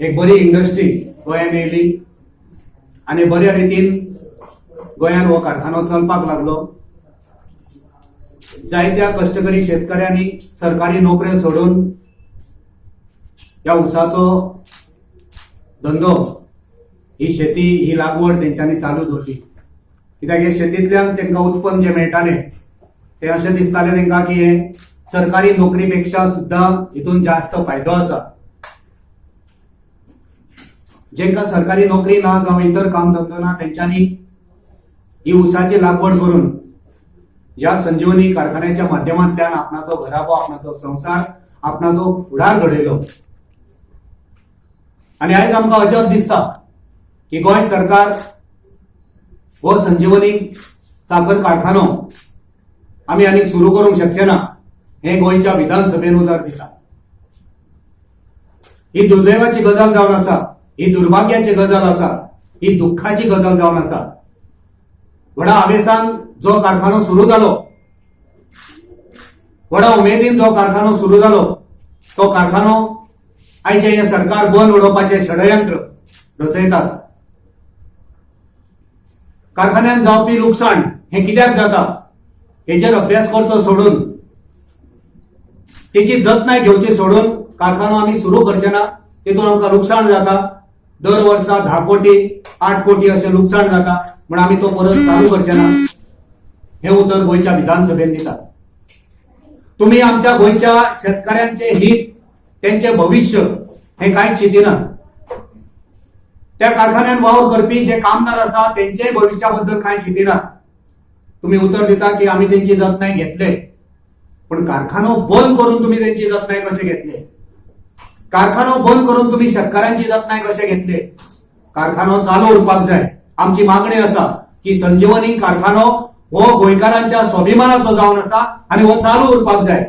एक बरी इंडस्ट्री गोंयांत येयली आनी बऱ्या रितीन गोंयांत हो कारखानो चलपाक लागलो। जायत्या कष्टकरी शेतकऱ्यांनी सरकारी नोकऱ्यो सोडून ह्या ऊसाचो धंदो, ही शेती, ही लागवड तेंच्यांनी चालू दवरली। कित्याक हे शेतींतल्यान तेंकां उत्पन्न जे मेळटालें ते अशें दिसतालें तेंकां की हे सरकारी नोकरी पेक्षा सुद्दां हितून जास्त फायदो आसा। जेंकां सरकारी नोकरी ना जावं इतर काम धंदो ना तेंच्यांनी ही ऊसाची लागवड करून या संजीवनी कारखान्याच्या माध्यमांतल्यान आपणाचो घराबो, आपणाचो संसार, आपणाचो फुडार घडयलो। आनी आयज आमकां अजब दिसता की गोंय सरकार हो संजीवनी साखर कारखानो आमी आनीक सुरू करूंक शकचे ना हे गोंयच्या विधानसभेन उतर दिता। ही दुर्दैवाची गजाल जावन आसा, ही दुर्भाग्याची गजाल आसा, ही दुःखाची गजाल जावन आसा। व्हडा आवेसान जो कारखानो सुरू जालो, व्हडा उमेदीन जो कारखानो सुरू जालो, तो कारखानो आयचे हे सरकार बंद उडोवपाचे षडयंत्र रचयतात। कारखान्यात जावपी लुकसाण हे कित्याक जाता हेचेर अभ्यास करचो सोडून, तेची जतनाय घेवची सोडून कारखानो आमी सुरू करचे ना। तितून आमकां लुकसाण जाता, दर वर्सा 10 कोटी 8 कोटी अशें लुकसाण जाता, म्हण आमी तो परत चालू करचे ना हे उतर गोंयच्या विधानसभेन दितात। तुम्ही आमच्या गोंयच्या शेतकऱ्यांचे हित, त्यांचे भविष्य हे कांयच चिंतिना। त्या कारखान्यात वावर करपी जे कामदार आसा तेंचे भविष्या बद्दल कांय चिंतिना। तुम्ही उतर दिता की आमी तेंची जतनाय घेतले, पण कारखानो बंद करून तुम्ही तेंची जतनाय कशे घेतले? कारखानो बंद करून तुम्ही शेतकऱ्यांची जतनाय कशे घेतले? कारखानो चालू उरपाक जाय। आमची मागणी आसा की संजीवनी कारखानो हो गोंयकारांच्या स्वाभिमानाचो जावन आसा आनी हो चालू उरपाक जाय।